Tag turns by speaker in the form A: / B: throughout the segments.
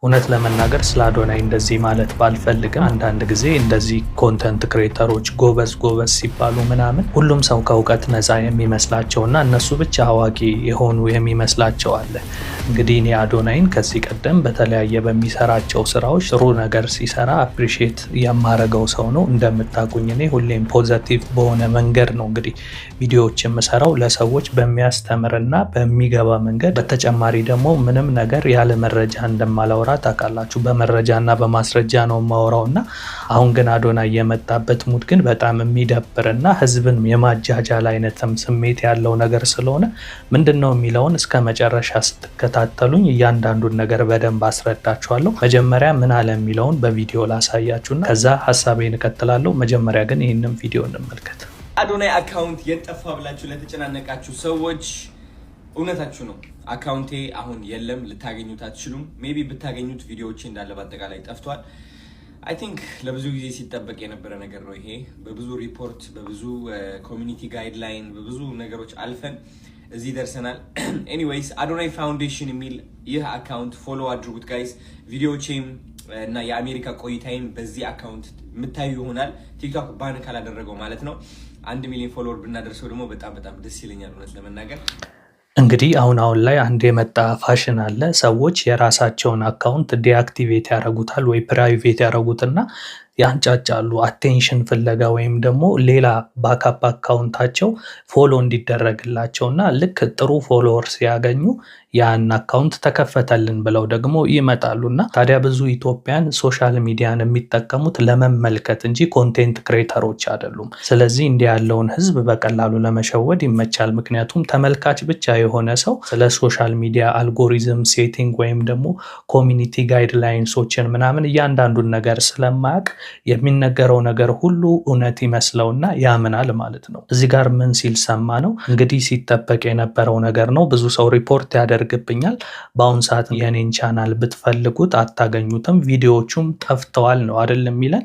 A: እውነት ለመናገር ስለ አዶናይ እንደዚህ ማለት ባልፈልግም አንዳንድ ጊዜ እንደዚህ ኮንተንት ክሬተሮች ጎበዝ ሲባሉ ምናምን ሁሉም ሰው ከእውቀት ነፃ የሚመስላቸውና እነሱ ብቻ አዋቂ የሆኑ የሚመስላቸው አለ። እንግዲህ እኔ አዶናይን ከዚህ ቀደም በተለያየ በሚሰራቸው ስራዎች ጥሩ ነገር ሲሰራ አፕሪሺየት የማረገው ሰው ነው። እንደምታውቁኝ እኔ ሁሌም ፖዘቲቭ በሆነ መንገድ ነው እንግዲህ ቪዲዮዎች የምሰራው ለሰዎች በሚያስተምርና በሚገባ መንገድ። በተጨማሪ ደግሞ ምንም ነገር ያለ መረጃ እንደማላወራ ታውቃላችሁ። በመረጃና በማስረጃ ነው የማወራውና አሁን ግን አዶናይ የመጣበት ሙድ ግን በጣም የሚደብርና ህዝብን የማጃጃል አይነትም ስሜት ያለው ነገር ስለሆነ ምንድነው የሚለውን እስከ መጨረሻ ስትከታተሉኝ እያንዳንዱን ነገር በደንብ አስረዳችኋለሁ። መጀመሪያ ምን አለ የሚለውን በቪዲዮ ላሳያችሁና ከዛ ሀሳቤን እቀጥላለሁ። መጀመሪያ ግን ይህንን ቪዲዮ እንመልከት።
B: አዶናይ አካውንት የጠፋ ብላችሁ ለተጨናነቃችሁ ሰዎች እውነታችሁ ነው። አካውንቴ አሁን የለም፣ ልታገኙት አትችሉም። ሜቢ ብታገኙት ቪዲዮዎቼ እንዳለ በአጠቃላይ ጠፍቷል። አይ ቲንክ ለብዙ ጊዜ ሲጠበቅ የነበረ ነገር ነው ይሄ። በብዙ ሪፖርት፣ በብዙ ኮሚኒቲ ጋይድላይን፣ በብዙ ነገሮች አልፈን እዚህ ደርሰናል። ኤኒዌይስ አዶናይ ፋውንዴሽን የሚል ይህ አካውንት ፎሎ አድርጉት ጋይስ። ቪዲዮዎቼም እና የአሜሪካ ቆይታይም በዚህ አካውንት የምታዩ ይሆናል። ቲክቶክ ባን ካላደረገው ማለት ነው። 1 ሚሊዮን ፎሎወር ብናደርሰው ደግሞ በጣም ደስ ይለኛል እውነት ለመናገር።
A: እንግዲህ አሁን ላይ አንድ የመጣ ፋሽን አለ። ሰዎች የራሳቸውን አካውንት ዲአክቲቬት ያደርጉታል ወይ ፕራይቬት ያደርጉትና ያንጫጫሉ አቴንሽን ፍለጋ ወይም ደግሞ ሌላ ባካፕ አካውንታቸው ፎሎ እንዲደረግላቸውና ልክ ጥሩ ፎሎወር ሲያገኙ ያን አካውንት ተከፈተልን ብለው ደግሞ ይመጣሉና ታዲያ ብዙ ኢትዮጵያን ሶሻል ሚዲያን የሚጠቀሙት ለመመልከት እንጂ ኮንቴንት ክሬተሮች አይደሉም። ስለዚህ እንዲህ ያለውን ህዝብ በቀላሉ ለመሸወድ ይመቻል። ምክንያቱም ተመልካች ብቻ የሆነ ሰው ስለ ሶሻል ሚዲያ አልጎሪዝም ሴቲንግ ወይም ደግሞ ኮሚኒቲ ጋይድላይንሶችን ምናምን እያንዳንዱን ነገር ስለማያውቅ የሚነገረው ነገር ሁሉ እውነት ይመስለውና ያምናል ማለት ነው። እዚህ ጋር ምን ሲል ሰማ ነው እንግዲህ ሲጠበቅ የነበረው ነገር ነው። ብዙ ሰው ሪፖርት ያደርግብኛል። በአሁን ሰዓት የኔን ቻናል ብትፈልጉት አታገኙትም፣ ቪዲዮዎቹም ጠፍተዋል ነው አይደለም የሚለን።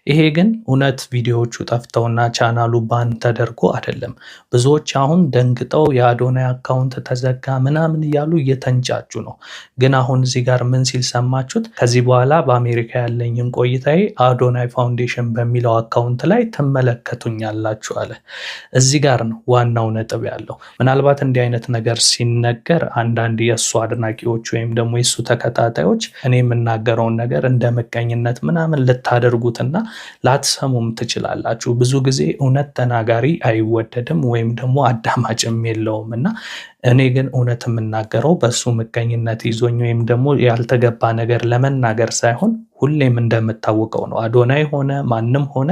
A: ይሄ ግን እውነት ቪዲዮዎቹ ጠፍተውና ቻናሉ ባን ተደርጎ አይደለም። ብዙዎች አሁን ደንግጠው የአዶናይ አካውንት ተዘጋ ምናምን እያሉ እየተንጫጩ ነው። ግን አሁን እዚህ ጋር ምን ሲል ሰማችሁት? ከዚህ በኋላ በአሜሪካ ያለኝን ቆይታዬ አዶናይ ፋውንዴሽን በሚለው አካውንት ላይ ትመለከቱኛላችሁ አለ። እዚህ ጋር ነው ዋናው ነጥብ ያለው። ምናልባት እንዲህ አይነት ነገር ሲነገር አንዳንድ የእሱ አድናቂዎች ወይም ደግሞ የእሱ ተከታታዮች እኔ የምናገረውን ነገር እንደ ምቀኝነት ምናምን ልታደርጉትና ላትሰሙም ትችላላችሁ። ብዙ ጊዜ እውነት ተናጋሪ አይወደድም ወይም ደግሞ አዳማጭም የለውም እና እኔ ግን እውነት የምናገረው በሱ ምቀኝነት ይዞኝ ወይም ደግሞ ያልተገባ ነገር ለመናገር ሳይሆን ሁሌም እንደምታወቀው ነው። አዶናይ ሆነ ማንም ሆነ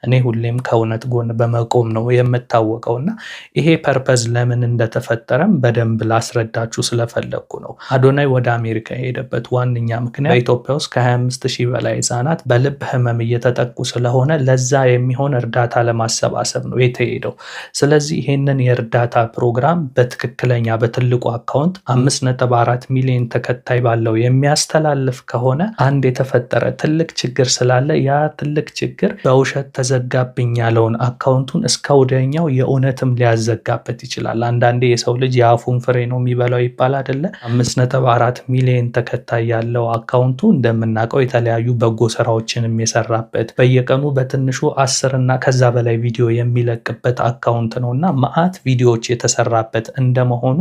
A: እኔ ሁሌም ከእውነት ጎን በመቆም ነው የምታወቀውና ይሄ ፐርፐዝ ለምን እንደተፈጠረም በደንብ ላስረዳችሁ ስለፈለግኩ ነው። አዶናይ ወደ አሜሪካ የሄደበት ዋነኛ ምክንያት በኢትዮጵያ ውስጥ ከ25,000 በላይ ህጻናት በልብ ህመም እየተጠቁ ስለሆነ ለዛ የሚሆን እርዳታ ለማሰባሰብ ነው የተሄደው። ስለዚህ ይሄንን የእርዳታ ፕሮግራም በትክክለኛ በትልቁ አካውንት 5.4 ሚሊዮን ተከታይ ባለው የሚያስተላልፍ ከሆነ አንድ የተፈጠረ ትልቅ ችግር ስላለ ያ ትልቅ ችግር በውሸት ተዘጋብኝ ያለውን አካውንቱን እስከ ወዲያኛው የእውነትም ሊያዘጋበት ይችላል። አንዳንዴ የሰው ልጅ የአፉን ፍሬ ነው የሚበላው ይባል አይደለ? 5.4 ሚሊዮን ተከታይ ያለው አካውንቱ እንደምናውቀው የተለያዩ በጎ ስራዎችንም የሰራበት በየቀኑ በትንሹ 10 እና ከዛ በላይ ቪዲዮ የሚለቅበት አካውንት ነውና መዓት ቪዲዮዎች የተሰራበት እንደመሆኑ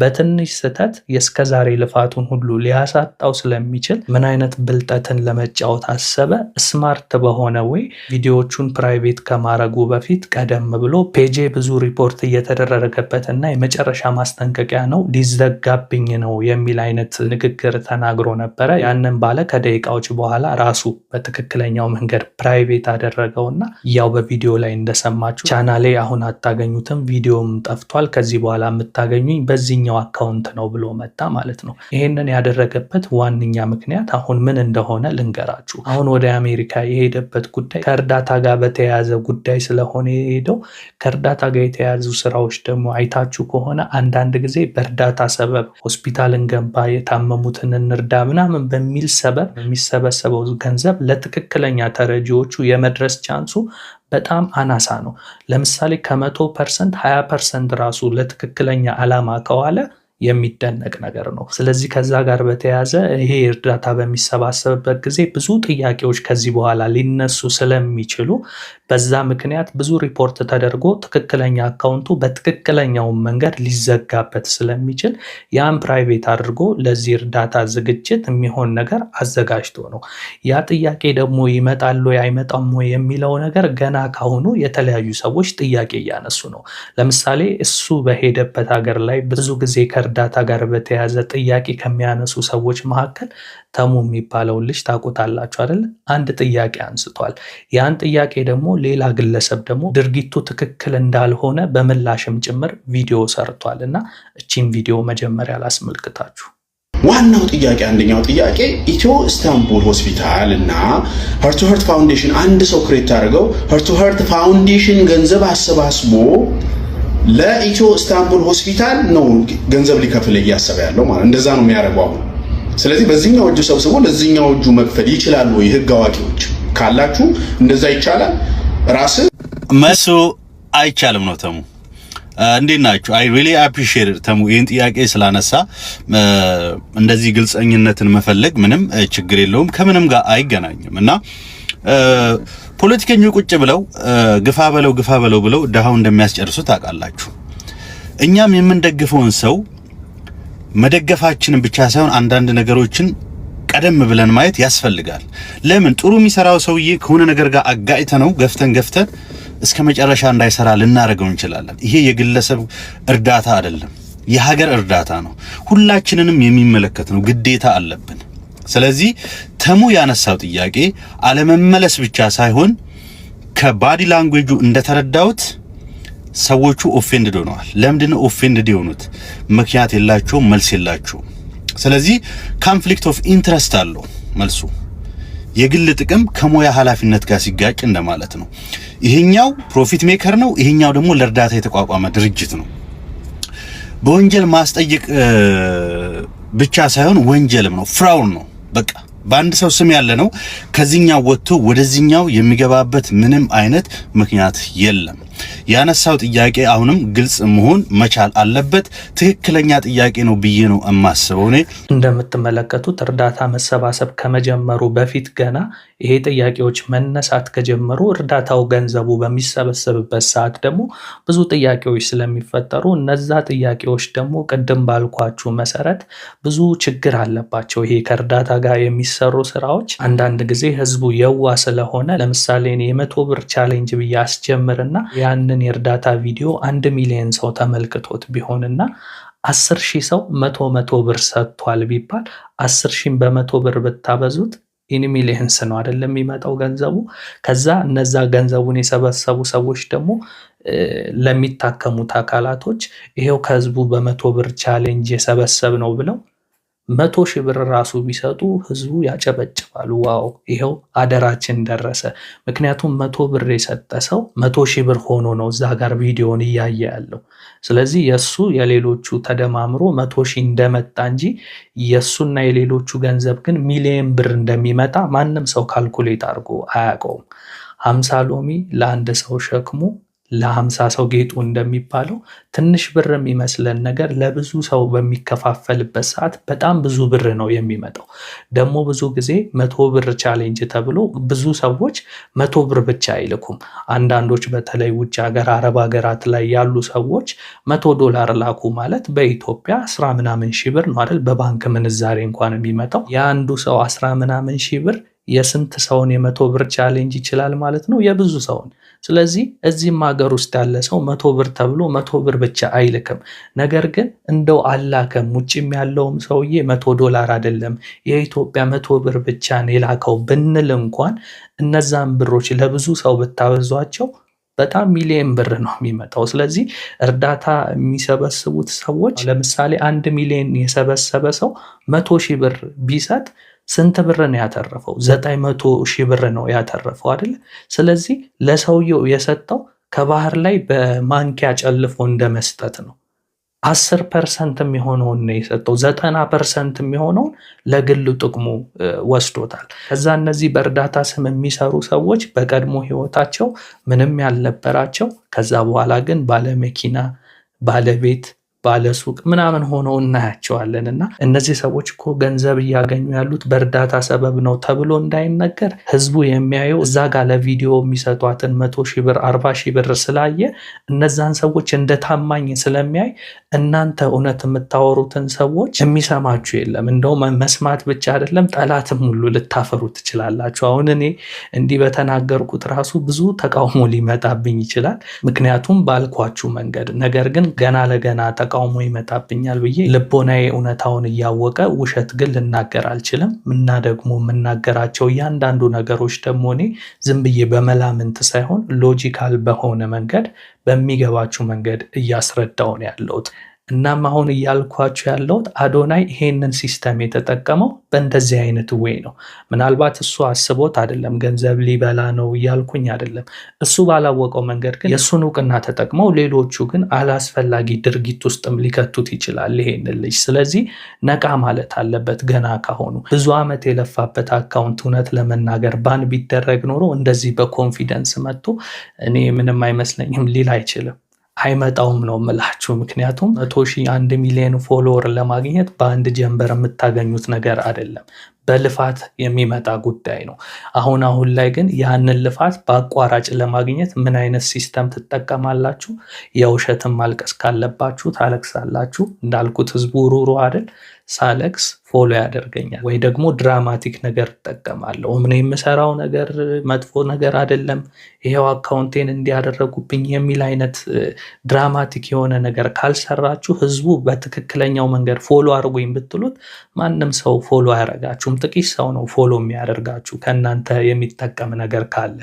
A: በትንሽ ስህተት የእስከዛሬ ልፋቱን ሁሉ ሊያሳጣው ስለሚችል ምን አይነት ብልጠትን ለመጫወት አሰበ? ስማርት በሆነ ወይ ቪዲዮዎቹን ፕራይቬት ከማድረጉ በፊት ቀደም ብሎ ፔጄ ብዙ ሪፖርት እየተደረገበት እና የመጨረሻ ማስጠንቀቂያ ነው ሊዘጋብኝ ነው የሚል አይነት ንግግር ተናግሮ ነበረ። ያንን ባለ ከደቂቃዎች በኋላ ራሱ በትክክለኛው መንገድ ፕራይቬት አደረገውና ያው በቪዲዮ ላይ እንደሰማችሁ ቻናሌ አሁን አታገኙትም፣ ቪዲዮም ጠፍቷል፣ ከዚህ በኋላ የምታገኙኝ በዚህኛው አካውንት ነው ብሎ መጣ ማለት ነው። ይሄንን ያደረገበት ዋነኛ ምክንያት አሁን ምን እንደሆነ ልንገራችሁ። አሁን ወደ አሜሪካ የሄደበት ጉዳይ ከእርዳታ ጋር በተያያዘ ጉዳይ ስለሆነ የሄደው ከእርዳታ ጋር የተያያዙ ስራዎች ደግሞ አይታችሁ ከሆነ አንዳንድ ጊዜ በእርዳታ ሰበብ ሆስፒታል እንገንባ፣ የታመሙትን እንርዳ ምናምን በሚል ሰበብ የሚሰበሰበው ገንዘብ ለትክክለኛ ተረጂዎቹ የመድረስ ቻንሱ በጣም አናሳ ነው። ለምሳሌ ከ100% 20% ራሱ ለትክክለኛ ዓላማ ከዋለ የሚደነቅ ነገር ነው። ስለዚህ ከዛ ጋር በተያያዘ ይሄ እርዳታ በሚሰባሰብበት ጊዜ ብዙ ጥያቄዎች ከዚህ በኋላ ሊነሱ ስለሚችሉ በዛ ምክንያት ብዙ ሪፖርት ተደርጎ ትክክለኛ አካውንቱ በትክክለኛው መንገድ ሊዘጋበት ስለሚችል ያን ፕራይቬት አድርጎ ለዚህ እርዳታ ዝግጅት የሚሆን ነገር አዘጋጅቶ ነው። ያ ጥያቄ ደግሞ ይመጣል ወይ አይመጣም ወይ የሚለው ነገር ገና ካሁኑ የተለያዩ ሰዎች ጥያቄ እያነሱ ነው። ለምሳሌ እሱ በሄደበት ሀገር ላይ ብዙ ጊዜ ከእርዳታ ጋር በተያያዘ ጥያቄ ከሚያነሱ ሰዎች መካከል ተሙ የሚባለውን ልጅ ታውቁታላችሁ አይደል? አንድ ጥያቄ አንስቷል። ያን ጥያቄ ደግሞ ሌላ ግለሰብ ደግሞ ድርጊቱ ትክክል እንዳልሆነ በምላሽም ጭምር ቪዲዮ ሰርቷል እና እቺን ቪዲዮ መጀመሪያ ላስመልክታችሁ።
C: ዋናው ጥያቄ አንደኛው ጥያቄ ኢትዮ ኢስታንቡል ሆስፒታል እና ሀርት ቱ ሀርት ፋውንዴሽን አንድ ሰው ክሬት አድርገው ሀርት ቱ ሀርት ፋውንዴሽን ገንዘብ አሰባስቦ ለኢትዮ ኢስታንቡል ሆስፒታል ነው ገንዘብ ሊከፍል እያሰበ ያለው ማለት እንደዛ ነው የሚያደርገው አሁን። ስለዚህ በዚህኛው እጁ ሰብስቦ ለዚህኛው እጁ መክፈል ይችላል ወይ? ህግ አዋቂዎች ካላችሁ እንደዛ ይቻላል? ራስ
D: መሱ አይቻልም ነው ተሙ። እንዴት ናችሁ? አይ ሪሊ አፕሪሺየት ተሙ ይሄን ጥያቄ ስላነሳ። እንደዚህ ግልጸኝነትን መፈለግ ምንም ችግር የለውም፣ ከምንም ጋር አይገናኝም እና ፖለቲከኞች ቁጭ ብለው ግፋ በለው ብለው ደሃው እንደሚያስጨርሱ ታውቃላችሁ። እኛም የምንደግፈውን ሰው መደገፋችንን ብቻ ሳይሆን አንዳንድ ነገሮችን ቀደም ብለን ማየት ያስፈልጋል። ለምን ጥሩ የሚሰራው ሰውዬ ከሆነ ነገር ጋር አጋጭተ ነው ገፍተን እስከ መጨረሻ እንዳይሰራ ልናረገው እንችላለን። ይሄ የግለሰብ እርዳታ አይደለም፣ የሀገር እርዳታ ነው። ሁላችንንም የሚመለከት ነው፣ ግዴታ አለብን። ስለዚህ ተሙ ያነሳው ጥያቄ አለመመለስ ብቻ ሳይሆን ከባዲ ላንጉዌጁ እንደተረዳውት ሰዎቹ ኦፌንድድ ሆነዋል። ለምንድን ነው ኦፌንድድ የሆኑት? ምክንያት የላቸው፣ መልስ የላቸው። ስለዚህ ኮንፍሊክት ኦፍ ኢንትረስት አለው መልሱ። የግል ጥቅም ከሞያ ኃላፊነት ጋር ሲጋጭ እንደማለት ነው። ይሄኛው ፕሮፊት ሜከር ነው፣ ይሄኛው ደግሞ ለእርዳታ የተቋቋመ ድርጅት ነው። በወንጀል ማስጠየቅ ብቻ ሳይሆን ወንጀልም ነው፣ ፍራውን ነው። በቃ በአንድ ሰው ስም ያለ ነው ከዚህኛው ወጥቶ ወደዚህኛው የሚገባበት ምንም አይነት ምክንያት የለም። ያነሳው ጥያቄ አሁንም ግልጽ መሆን መቻል አለበት። ትክክለኛ ጥያቄ ነው ብዬ ነው የማስበው። እኔ
A: እንደምትመለከቱት እርዳታ መሰባሰብ ከመጀመሩ በፊት ገና ይሄ ጥያቄዎች መነሳት ከጀመሩ እርዳታው ገንዘቡ በሚሰበሰብበት ሰዓት ደግሞ ብዙ ጥያቄዎች ስለሚፈጠሩ እነዛ ጥያቄዎች ደግሞ ቅድም ባልኳችሁ መሰረት ብዙ ችግር አለባቸው። ይሄ ከእርዳታ ጋር የሚሰሩ ስራዎች አንዳንድ ጊዜ ህዝቡ የዋ ስለሆነ ለምሳሌ እኔ የ100 ብር ቻሌንጅ ብዬ አስጀምርና ያንን የእርዳታ ቪዲዮ 1 ሚሊዮን ሰው ተመልክቶት ቢሆንና 10,000 ሰው 100 ብር ሰጥቷል ቢባል 10,000 በ100 ብር ብታበዙት ኢን ሚሊየንስ ነው አይደለም የሚመጣው ገንዘቡ። ከዛ እነዛ ገንዘቡን የሰበሰቡ ሰዎች ደግሞ ለሚታከሙት አካላቶች ይሄው ከህዝቡ በ100 ብር ቻሌንጅ የሰበሰብ ነው ብለው 100,000 ብር ራሱ ቢሰጡ ህዝቡ ያጨበጭባሉ። ዋው ይሄው አደራችን ደረሰ። ምክንያቱም 100 ብር የሰጠ ሰው 100,000 ብር ሆኖ ነው እዛ ጋር ቪዲዮን እያየ ያለው። ስለዚህ የሱ የሌሎቹ ተደማምሮ 100,000 እንደመጣ እንጂ የሱና የሌሎቹ ገንዘብ ግን ሚሊየን ብር እንደሚመጣ ማንም ሰው ካልኩሌት አድርጎ አያውቀውም። 50 ሎሚ ለአንድ ሰው ሸክሙ ለ50 ሰው ጌጡ እንደሚባለው ትንሽ ብር የሚመስለን ነገር ለብዙ ሰው በሚከፋፈልበት ሰዓት በጣም ብዙ ብር ነው የሚመጣው። ደግሞ ብዙ ጊዜ 100 ብር ቻሌንጅ ተብሎ ብዙ ሰዎች 100 ብር ብቻ አይልኩም። አንዳንዶች በተለይ ውጭ ሀገር አረብ ሀገራት ላይ ያሉ ሰዎች $100 ላኩ ማለት በኢትዮጵያ 10 ምናምን ሺህ ብር ነው አይደል? በባንክ ምንዛሬ እንኳን የሚመጣው የአንዱ ሰው 10 ምናምን ሺህ ብር የስንት ሰውን የ100 ብር ቻሌንጅ ይችላል ማለት ነው? የብዙ ሰውን። ስለዚህ እዚህም ሀገር ውስጥ ያለ ሰው 100 ብር ተብሎ 100 ብር ብቻ አይልክም። ነገር ግን እንደው አላከም ውጭም ያለውም ሰውዬ $100 አይደለም የኢትዮጵያ 100 ብር ብቻ ነው የላከው ብንል እንኳን እነዛን ብሮች ለብዙ ሰው ብታበዟቸው በጣም ሚሊየን ብር ነው የሚመጣው። ስለዚህ እርዳታ የሚሰበስቡት ሰዎች ለምሳሌ 1 ሚሊዮን የሰበሰበ ሰው 100,000 ብር ቢሰጥ ስንት ብር ነው ያተረፈው? 900,000 ብር ነው ያተረፈው አይደል? ስለዚህ ለሰውየው የሰጠው ከባህር ላይ በማንኪያ ጨልፎ እንደመስጠት ነው። 10% የሚሆነውን ነው የሰጠው፣ 90% የሚሆነውን ለግሉ ጥቅሙ ወስዶታል። ከዛ እነዚህ በእርዳታ ስም የሚሰሩ ሰዎች በቀድሞ ህይወታቸው ምንም ያልነበራቸው ከዛ በኋላ ግን ባለመኪና፣ ባለቤት፣ ባለሱቅ ምናምን ሆነው እናያቸዋለን። እና እነዚህ ሰዎች እኮ ገንዘብ እያገኙ ያሉት በእርዳታ ሰበብ ነው ተብሎ እንዳይነገር ህዝቡ የሚያየው እዛ ጋር ለቪዲዮ የሚሰጧትን 100,000 ብር 40,000 ብር ስላየ እነዛን ሰዎች እንደ ታማኝ ስለሚያይ እናንተ እውነት የምታወሩትን ሰዎች የሚሰማችሁ የለም። እንደውም መስማት ብቻ አይደለም ጠላትም ሁሉ ልታፈሩ ትችላላችሁ። አሁን እኔ እንዲህ በተናገርኩት ራሱ ብዙ ተቃውሞ ሊመጣብኝ ይችላል፣ ምክንያቱም ባልኳችሁ መንገድ። ነገር ግን ገና ለገና ተቃውሞ ይመጣብኛል ብዬ ልቦናዬ እውነታውን እያወቀ ውሸት ግን ልናገር አልችልም። እና ደግሞ የምናገራቸው እያንዳንዱ ነገሮች ደግሞ እኔ ዝም ብዬ በመላምንት ሳይሆን ሎጂካል በሆነ መንገድ በሚገባችሁ መንገድ እያስረዳው ነው ያለሁት። እናም አሁን እያልኳችሁ ያለሁት አዶናይ ይሄንን ሲስተም የተጠቀመው በእንደዚህ አይነት ወይ ነው። ምናልባት እሱ አስቦት አይደለም፣ ገንዘብ ሊበላ ነው እያልኩኝ አይደለም። እሱ ባላወቀው መንገድ ግን የእሱን እውቅና ተጠቅመው ሌሎቹ ግን አላስፈላጊ ድርጊት ውስጥም ሊከቱት ይችላል ይሄንን ልጅ። ስለዚህ ነቃ ማለት አለበት ገና ካሁኑ። ብዙ ዓመት የለፋበት አካውንት እውነት ለመናገር ባን ቢደረግ ኖሮ እንደዚህ በኮንፊደንስ መጥቶ እኔ ምንም አይመስለኝም ሊል አይችልም። አይመጣውም ነው የምላችሁ። ምክንያቱም 100,000 1 ሚሊዮን ፎሎወር ለማግኘት በአንድ ጀንበር የምታገኙት ነገር አይደለም፣ በልፋት የሚመጣ ጉዳይ ነው። አሁን ላይ ግን ያንን ልፋት በአቋራጭ ለማግኘት ምን አይነት ሲስተም ትጠቀማላችሁ? የውሸትን ማልቀስ ካለባችሁ ታለቅሳላችሁ። እንዳልኩት ህዝቡ ሩሩ አይደል? ሳለቅስ ፎሎ ያደርገኛል ወይ ደግሞ ድራማቲክ ነገር እጠቀማለሁ። ምን የምሰራው ነገር መጥፎ ነገር አይደለም፣ ይሄው አካውንቴን እንዲያደረጉብኝ የሚል አይነት ድራማቲክ የሆነ ነገር ካልሰራችሁ ህዝቡ በትክክለኛው መንገድ ፎሎ አድርጉኝ ብትሉት ማንም ሰው ፎሎ አያደርጋችሁም። ጥቂት ሰው ነው ፎሎ የሚያደርጋችሁ ከእናንተ የሚጠቀም ነገር ካለ።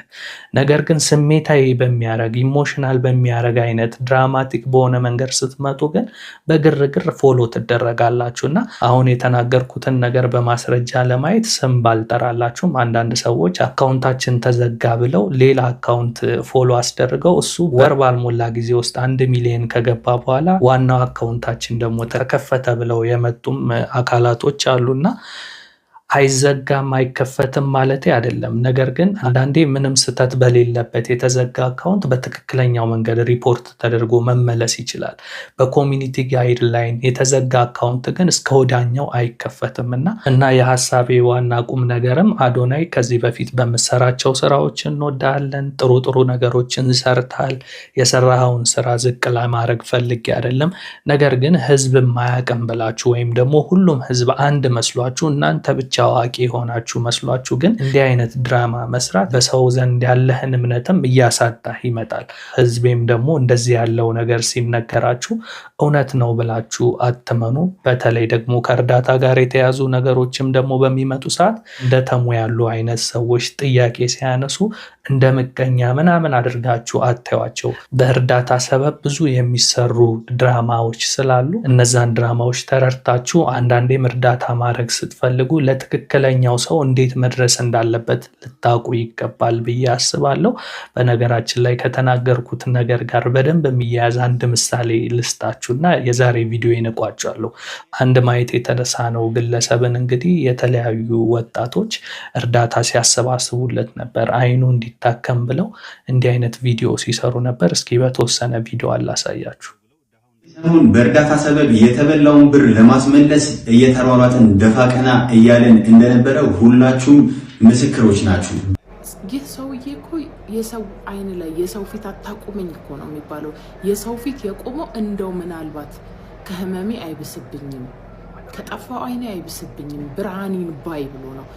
A: ነገር ግን ስሜታዊ በሚያደርግ ኢሞሽናል በሚያደርግ አይነት ድራማቲክ በሆነ መንገድ ስትመጡ ግን በግርግር ፎሎ ትደረጋላችሁ። እና አሁን የተናገርኩትን ነገር በማስረጃ ለማየት ስም ባልጠራላችሁም አንዳንድ ሰዎች አካውንታችን ተዘጋ ብለው ሌላ አካውንት ፎሎ አስደርገው እሱ ወር ባልሞላ ጊዜ ውስጥ 1 ሚሊዮን ከገባ በኋላ ዋናው አካውንታችን ደግሞ ተከፈተ ብለው የመጡም አካላቶች አሉና አይዘጋም አይከፈትም ማለት አይደለም። ነገር ግን አንዳንዴ ምንም ስህተት በሌለበት የተዘጋ አካውንት በትክክለኛው መንገድ ሪፖርት ተደርጎ መመለስ ይችላል። በኮሚኒቲ ጋይድላይን የተዘጋ አካውንት ግን እስከ ወዳኛው አይከፈትም እና የሀሳቤ ዋና ቁም ነገርም አዶናይ ከዚህ በፊት በምሰራቸው ስራዎች እንወዳለን፣ ጥሩ ነገሮችን ሰርታል። የሰራኸውን ስራ ዝቅ ለማድረግ ፈልጌ አይደለም። ነገር ግን ህዝብ ማያውቅም ብላችሁ ወይም ደግሞ ሁሉም ህዝብ አንድ መስሏችሁ እናንተ ብቻ አዋቂ የሆናችሁ መስሏችሁ ግን እንዲህ አይነት ድራማ መስራት በሰው ዘንድ ያለህን እምነትም እያሳጣህ ይመጣል። ህዝቤም ደግሞ እንደዚህ ያለው ነገር ሲነገራችሁ እውነት ነው ብላችሁ አትመኑ። በተለይ ደግሞ ከእርዳታ ጋር የተያዙ ነገሮችም ደግሞ በሚመጡ ሰዓት እንደ ተሙ ያሉ አይነት ሰዎች ጥያቄ ሲያነሱ እንደ ምቀኛ ምናምን አድርጋችሁ አታዩዋቸው። በእርዳታ ሰበብ ብዙ የሚሰሩ ድራማዎች ስላሉ እነዛን ድራማዎች ተረድታችሁ አንዳንዴም እርዳታ ማድረግ ስትፈልጉ ለትክክለኛው ሰው እንዴት መድረስ እንዳለበት ልታውቁ ይገባል ብዬ አስባለሁ። በነገራችን ላይ ከተናገርኩት ነገር ጋር በደንብ የሚያያዝ አንድ ምሳሌ ልስጣችሁና የዛሬ ቪዲዮ ይነቋጫለሁ። አንድ ማየት የተነሳነው ግለሰብን እንግዲህ የተለያዩ ወጣቶች እርዳታ ሲያሰባስቡለት ነበር። አይኑ እንዲታከም ብለው እንዲህ አይነት ቪዲዮ ሲሰሩ ነበር። እስኪ በተወሰነ ቪዲዮ አላሳያችሁ።
E: ሰሞኑን በእርዳታ ሰበብ የተበላውን ብር ለማስመለስ እየተሯሯጥን ደፋ ቀና እያለን እንደነበረ ሁላችሁም ምስክሮች ናችሁ።
F: ይህ ሰውዬ እኮ የሰው አይን ላይ የሰው ፊት አታቁመኝ እኮ ነው የሚባለው። የሰው ፊት የቆመው እንደው ምናልባት ከህመሜ አይብስብኝም፣ ከጠፋው አይኔ አይብስብኝም ብርሃኔን ባይ ብሎ ነው።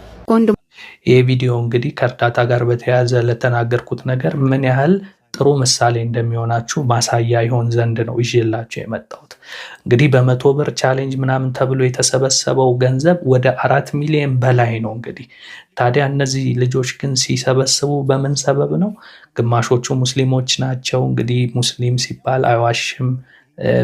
A: ይህ ቪዲዮ እንግዲህ ከእርዳታ ጋር በተያያዘ ለተናገርኩት ነገር ምን ያህል ጥሩ ምሳሌ እንደሚሆናችሁ ማሳያ ይሆን ዘንድ ነው ይዤላችሁ የመጣሁት። እንግዲህ በ100 ብር ቻሌንጅ ምናምን ተብሎ የተሰበሰበው ገንዘብ ወደ 4 ሚሊዮን በላይ ነው። እንግዲህ ታዲያ እነዚህ ልጆች ግን ሲሰበስቡ በምን ሰበብ ነው? ግማሾቹ ሙስሊሞች ናቸው። እንግዲህ ሙስሊም ሲባል አይዋሽም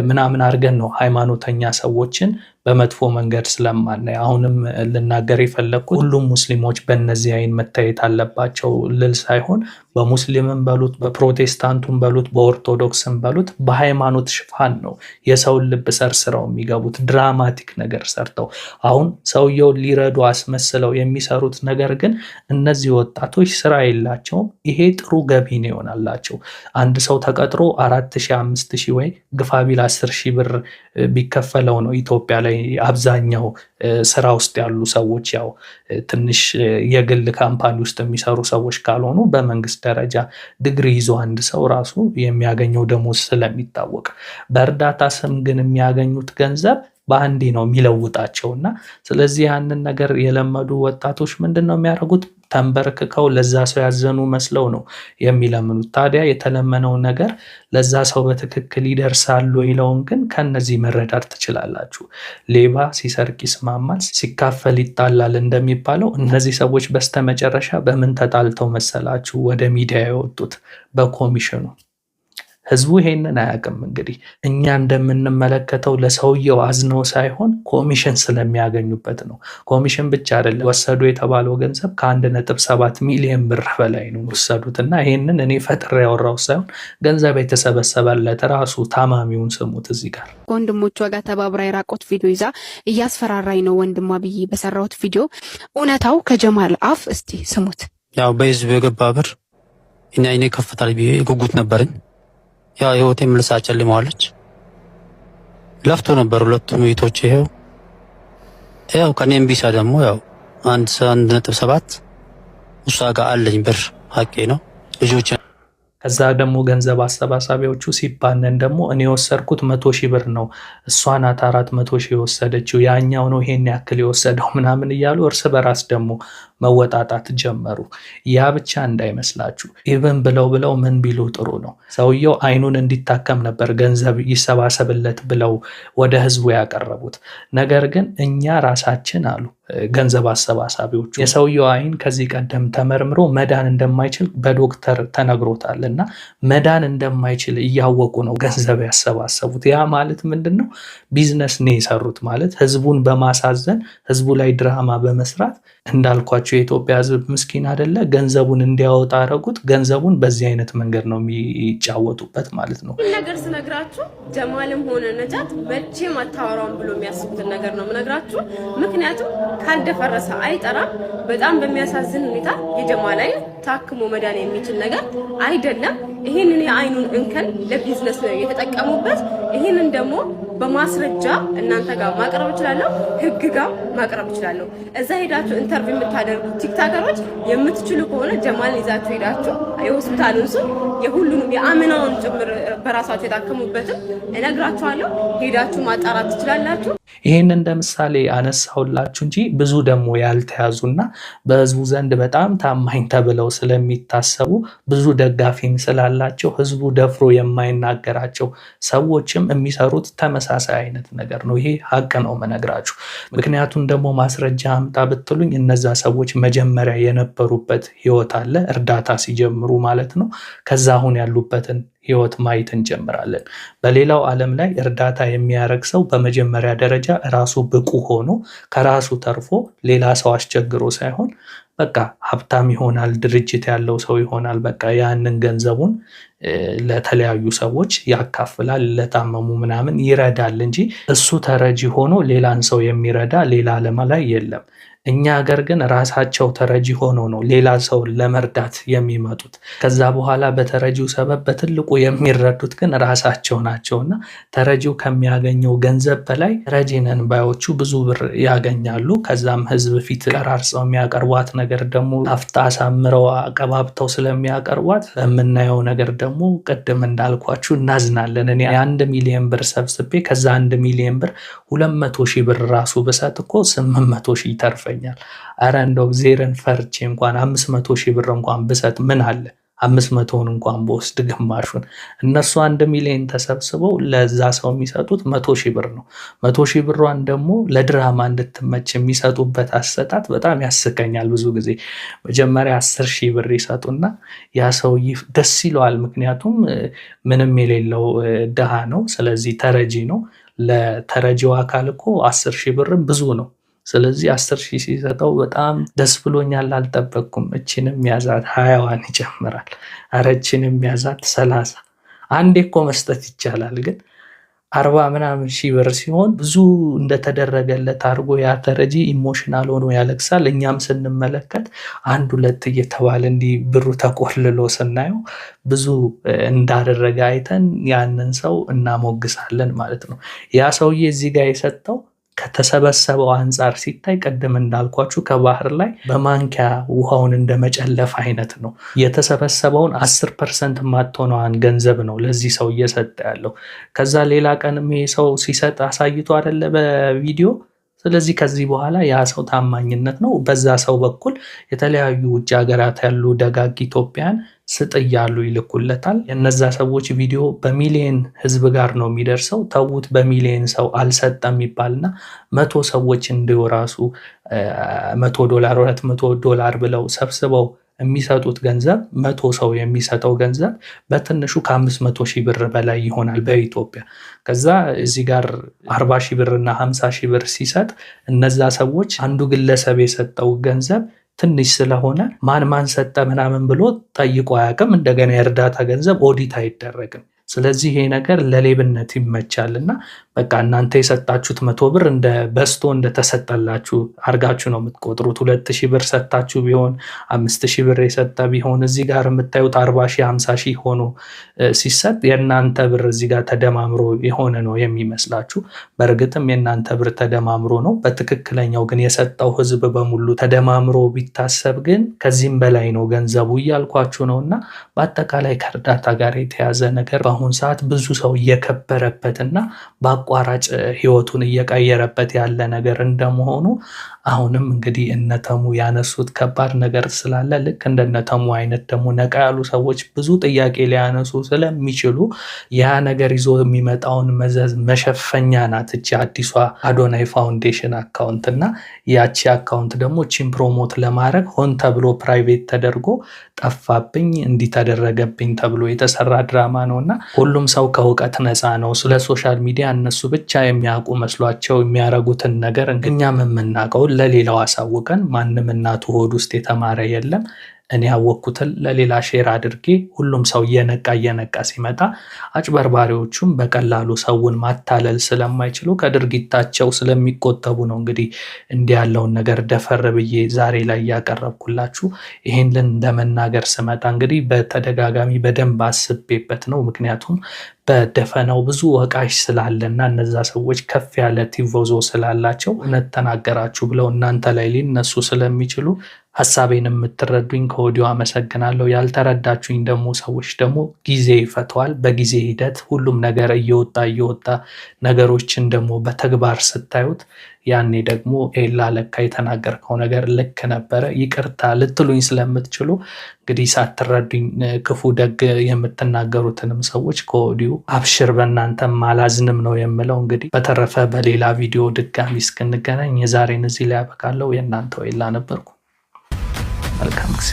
A: ምናምን አድርገን ነው ሃይማኖተኛ ሰዎችን በመጥፎ መንገድ ስለማናይ አሁንም ልናገር የፈለግኩት ሁሉም ሙስሊሞች በእነዚህ አይን መታየት አለባቸው ልል ሳይሆን በሙስሊምም በሉት በፕሮቴስታንቱም በሉት በኦርቶዶክስም በሉት በሃይማኖት ሽፋን ነው የሰውን ልብ ሰርስረው የሚገቡት ድራማቲክ ነገር ሰርተው አሁን ሰውየውን ሊረዱ አስመስለው የሚሰሩት ነገር ግን እነዚህ ወጣቶች ስራ የላቸውም። ይሄ ጥሩ ገቢ ነው ይሆናላቸው። አንድ ሰው ተቀጥሮ 4000 5000 ወይ ግፋቢል 10000 ብር ቢከፈለው ነው ኢትዮጵያ ላይ አብዛኛው ስራ ውስጥ ያሉ ሰዎች ያው ትንሽ የግል ካምፓኒ ውስጥ የሚሰሩ ሰዎች ካልሆኑ በመንግስት ደረጃ ዲግሪ ይዞ አንድ ሰው ራሱ የሚያገኘው ደሞዝ ስለሚታወቅ በእርዳታ ስም ግን የሚያገኙት ገንዘብ በአንዴ ነው የሚለውጣቸውና ስለዚህ ያንን ነገር የለመዱ ወጣቶች ምንድነው የሚያደርጉት? ተንበርክከው ለዛ ሰው ያዘኑ መስለው ነው የሚለምኑት። ታዲያ የተለመነው ነገር ለዛ ሰው በትክክል ይደርሳሉ ይለውን ግን ከነዚህ መረዳት ትችላላችሁ። ሌባ ሲሰርቅ ይስማማል፣ ሲካፈል ይጣላል እንደሚባለው እነዚህ ሰዎች በስተመጨረሻ በምን ተጣልተው መሰላችሁ ወደ ሚዲያ የወጡት? በኮሚሽኑ። ህዝቡ ይሄንን አያውቅም። እንግዲህ እኛ እንደምንመለከተው ለሰውየው አዝነው ሳይሆን ኮሚሽን ስለሚያገኙበት ነው። ኮሚሽን ብቻ አይደለም ወሰዱ የተባለው ገንዘብ ከ1.7 ሚሊዮን ብር በላይ ነው ወሰዱት እና ይሄንን እኔ ፈጥሬ ያወራው ሳይሆን ገንዘብ የተሰበሰበለት ራሱ ታማሚውን ስሙት። እዚህ ጋር
G: ወንድሞቿ ጋር ተባብራ የራቆት ቪዲዮ ይዛ እያስፈራራኝ ነው ወንድሟ ብዬ በሰራሁት ቪዲዮ እውነታው ከጀማል አፍ እስቲ ስሙት።
H: ያው በህዝብ የገባ ብር እኛ አይኔ ከፍታል ብዬ ጉጉት ነበረኝ። ያው ህይወቴ መልሳ ጨልመዋለች። ለፍቶ ነበር ሁለቱም እህቶቼ። ያው ከኔም ቢሳ ደግሞ ያው 1.7 እሷ ጋር አለኝ ብር ሀቄ ነው ልጆች።
A: ከዛ ደግሞ ገንዘብ አሰባሳቢዎቹ ሲባነን ደግሞ እኔ የወሰድኩት 100,000 ብር ነው፣ እሷ ናት 400,000 የወሰደችው፣ ያኛው ነው ይሄን ያክል የወሰደው ምናምን እያሉ እርስ በራስ ደግሞ መወጣጣት ጀመሩ። ያ ብቻ እንዳይመስላችሁ ኢቭን ብለው ምን ቢሉ ጥሩ ነው፣ ሰውየው አይኑን እንዲታከም ነበር ገንዘብ ይሰባሰብለት ብለው ወደ ህዝቡ ያቀረቡት። ነገር ግን እኛ ራሳችን አሉ ገንዘብ አሰባሳቢዎቹ የሰውየው አይን ከዚህ ቀደም ተመርምሮ መዳን እንደማይችል በዶክተር ተነግሮታል እና መዳን እንደማይችል እያወቁ ነው ገንዘብ ያሰባሰቡት። ያ ማለት ምንድን ነው? ቢዝነስ ነው የሰሩት ማለት ህዝቡን በማሳዘን ህዝቡ ላይ ድራማ በመስራት እንዳልኳቸው የኢትዮጵያ ህዝብ ምስኪን አይደለ፣ ገንዘቡን እንዲያወጣ አደረጉት። ገንዘቡን በዚህ አይነት መንገድ ነው የሚጫወቱበት ማለት ነው።
I: ነገር ስነግራችሁ ጀማልም ሆነ ነጃት መቼም አታወራም ብሎ የሚያስቡትን ነገር ነው የምነግራችሁ። ምክንያቱም ካልደፈረሰ አይጠራም። በጣም በሚያሳዝን ሁኔታ የጀማል አይን ታክሞ መዳን የሚችል ነገር አይደለም። ይህንን የአይኑን እንከን ለቢዝነስ ነው የተጠቀሙበት። ይህንን ደግሞ በማስረጃ እናንተ ጋር ማቅረብ እችላለሁ፣ ህግ ጋር ማቅረብ እችላለሁ። እዛ ሄዳችሁ ኢንተርቪው የምታደርጉ ቲክታከሮች የምትችሉ ከሆነ ጀማልን ይዛችሁ ሄዳችሁ የሆስፒታሉን ስም የሁሉንም የአምናውን ጭምር በራሳችሁ የታከሙበትም እነግራችኋለሁ። ሄዳችሁ ማጣራት ትችላላችሁ።
A: ይህን እንደ ምሳሌ አነሳሁላችሁ እንጂ ብዙ ደግሞ ያልተያዙና በህዝቡ ዘንድ በጣም ታማኝ ተብለው ስለሚታሰቡ ብዙ ደጋፊም ስላላቸው ህዝቡ ደፍሮ የማይናገራቸው ሰዎችም የሚሰሩት ተመሳሳይ አይነት ነገር ነው። ይሄ ሀቅ ነው መነግራችሁ። ምክንያቱም ደግሞ ማስረጃ አምጣ ብትሉኝ እነዛ ሰዎች መጀመሪያ የነበሩበት ህይወት አለ እርዳታ ሲጀምሩ ማለት ነው። ከዛ አሁን ያሉበትን ህይወት ማየት እንጀምራለን። በሌላው ዓለም ላይ እርዳታ የሚያደርግ ሰው በመጀመሪያ ደረጃ ራሱ ብቁ ሆኖ ከራሱ ተርፎ ሌላ ሰው አስቸግሮ ሳይሆን በቃ ሀብታም ይሆናል፣ ድርጅት ያለው ሰው ይሆናል። በቃ ያንን ገንዘቡን ለተለያዩ ሰዎች ያካፍላል፣ ለታመሙ ምናምን ይረዳል እንጂ እሱ ተረጂ ሆኖ ሌላን ሰው የሚረዳ ሌላ ዓለም ላይ የለም። እኛ ሀገር ግን ራሳቸው ተረጂ ሆነው ነው ሌላ ሰው ለመርዳት የሚመጡት። ከዛ በኋላ በተረጂው ሰበብ በትልቁ የሚረዱት ግን ራሳቸው ናቸውና ተረጂው ከሚያገኘው ገንዘብ በላይ ተረጂ ነን ባዮቹ ብዙ ብር ያገኛሉ። ከዛም ህዝብ ፊት ቀራርጸው የሚያቀርቧት ነገር ደግሞ አፍታ አሳምረው አቀባብተው ስለሚያቀርቧት የምናየው ነገር ደግሞ ቅድም እንዳልኳችሁ እናዝናለን። እኔ 1 ሚሊዮን ብር ሰብስቤ ከዛ 1 ሚሊዮን ብር 200,000 ብር ራሱ ብሰጥ እኮ 800,000 ይተርፈኛል። አረ እንደው እግዚአብሔርን ፈርቼ እንኳን 500,000 ብር እንኳን ብሰጥ ምን አለ? 500ን እንኳን በወስድ ግማሹን። እነሱ 1 ሚሊዮን ተሰብስበው ለዛ ሰው የሚሰጡት 100,000 ብር ነው። 100,000 ብሯን ደግሞ ለድራማ እንድትመች የሚሰጡበት አሰጣጥ በጣም ያስቀኛል። ብዙ ጊዜ መጀመሪያ 10,000 ብር ይሰጡና ያ ሰው ደስ ይለዋል። ምክንያቱም ምንም የሌለው ድሃ ነው፣ ስለዚህ ተረጂ ነው። ለተረጂው አካል እኮ 10,000 ብርም ብዙ ነው። ስለዚህ 10,000 ሲሰጠው በጣም ደስ ብሎኛል፣ አልጠበቅኩም፣ እችንም ያዛት 20ዋን ይጨምራል፣ ኧረ እችንም ያዛት 30። አንዴ እኮ መስጠት ይቻላል፣ ግን 40 ምናምን ሺህ ብር ሲሆን ብዙ እንደተደረገለት አድርጎ ያ ተረጂ ኢሞሽናል ሆኖ ያለቅሳል። እኛም ስንመለከት 1-2 እየተባለ እንዲህ ብሩ ተቆልሎ ስናየው ብዙ እንዳደረገ አይተን ያንን ሰው እናሞግሳለን ማለት ነው። ያ ሰውዬ እዚህ ጋር የሰጠው ከተሰበሰበው አንጻር ሲታይ ቀደም እንዳልኳችሁ ከባህር ላይ በማንኪያ ውሃውን እንደመጨለፍ አይነት ነው። የተሰበሰበውን 10% ማትሆነዋን ገንዘብ ነው ለዚህ ሰው እየሰጠ ያለው። ከዛ ሌላ ቀንም ይሄ ሰው ሲሰጥ አሳይቶ አይደለ በቪዲዮ። ስለዚህ ከዚህ በኋላ ያ ሰው ታማኝነት ነው። በዛ ሰው በኩል የተለያዩ ውጭ ሀገራት ያሉ ደጋግ ኢትዮጵያን ስጥ እያሉ ይልኩለታል። የነዛ ሰዎች ቪዲዮ በሚሊየን ህዝብ ጋር ነው የሚደርሰው። ተዉት በሚሊየን ሰው አልሰጠም ይባልና 100 ሰዎች እንዲሁ ራሱ $100 $200 ብለው ሰብስበው የሚሰጡት ገንዘብ 100 ሰው የሚሰጠው ገንዘብ በትንሹ ከ500,000 ብር በላይ ይሆናል በኢትዮጵያ። ከዛ እዚህ ጋር 40,000 ብር እና 50,000 ብር ሲሰጥ እነዛ ሰዎች አንዱ ግለሰብ የሰጠው ገንዘብ ትንሽ ስለሆነ ማን ሰጠ ምናምን ብሎ ጠይቆ አያውቅም። እንደገና የእርዳታ ገንዘብ ኦዲት አይደረግም። ስለዚህ ይሄ ነገር ለሌብነት ይመቻልና በቃ እናንተ የሰጣችሁት 100 ብር እንደ በስቶ እንደተሰጠላችሁ አርጋችሁ ነው የምትቆጥሩት። 2,000 ብር ሰጣችሁ ቢሆን 5,000 ብር የሰጠ ቢሆን እዚህ ጋር የምታዩት 40,000 50,000 ሆኖ ሲሰጥ የእናንተ ብር እዚህ ጋር ተደማምሮ የሆነ ነው የሚመስላችሁ። በእርግጥም የእናንተ ብር ተደማምሮ ነው። በትክክለኛው ግን የሰጠው ህዝብ በሙሉ ተደማምሮ ቢታሰብ ግን ከዚህም በላይ ነው ገንዘቡ እያልኳችሁ ነውና በአጠቃላይ ከእርዳታ ጋር የተያዘ ነገር በአሁን ሰዓት ብዙ ሰው እየከበረበትና በአቋራጭ ህይወቱን እየቀየረበት ያለ ነገር እንደመሆኑ አሁንም እንግዲህ እነተሙ ያነሱት ከባድ ነገር ስላለ ልክ እንደነተሙ አይነት ደግሞ ነቃ ያሉ ሰዎች ብዙ ጥያቄ ሊያነሱ ስለሚችሉ ያ ነገር ይዞ የሚመጣውን መዘዝ መሸፈኛ ናት እቺ አዲሷ አዶናይ ፋውንዴሽን አካውንት እና ያቺ አካውንት ደግሞ ቺን ፕሮሞት ለማድረግ ሆን ተብሎ ፕራይቬት ተደርጎ ጠፋብኝ እንዲተደረገብኝ ተብሎ የተሰራ ድራማ ነውና ሁሉም ሰው ከእውቀት ነፃ ነው። ስለ ሶሻል ሚዲያ እነሱ ብቻ የሚያውቁ መስሏቸው የሚያረጉትን ነገር እኛም የምናውቀው ለሌላው አሳውቀን ማንም እናቱ ሆድ ውስጥ የተማረ የለም። እኔ ያወቅኩትን ለሌላ ሼር አድርጌ ሁሉም ሰው እየነቃ ሲመጣ አጭበርባሪዎቹም በቀላሉ ሰውን ማታለል ስለማይችሉ ከድርጊታቸው ስለሚቆጠቡ ነው እንግዲህ እንዲህ ያለውን ነገር ደፈር ብዬ ዛሬ ላይ ያቀረብኩላችሁ። ይሄንን ለመናገር ስመጣ እንግዲህ በተደጋጋሚ በደንብ አስቤበት ነው። ምክንያቱም በደፈናው ብዙ ወቃሽ ስላለና እነዛ ሰዎች ከፍ ያለ ቲቮዞ ስላላቸው እውነት ተናገራችሁ ብለው እናንተ ላይ ሊነሱ ስለሚችሉ ሀሳቤን የምትረዱኝ ከወዲሁ አመሰግናለሁ። ያልተረዳችሁኝ ደግሞ ሰዎች ደግሞ ጊዜ ይፈተዋል። በጊዜ ሂደት ሁሉም ነገር እየወጣ ነገሮችን ደግሞ በተግባር ስታዩት ያኔ ደግሞ ኤላ ለካ የተናገርከው ነገር ልክ ነበረ ይቅርታ ልትሉኝ ስለምትችሉ እንግዲህ ሳትረዱኝ ክፉ ደግ የምትናገሩትንም ሰዎች ከወዲሁ አብሽር በእናንተም አላዝንም ነው የምለው። እንግዲህ በተረፈ በሌላ ቪዲዮ ድጋሚ እስክንገናኝ የዛሬን እዚህ ላይ ያበቃለሁ። የእናንተው ኤላ ነበርኩ። መልካም ጊዜ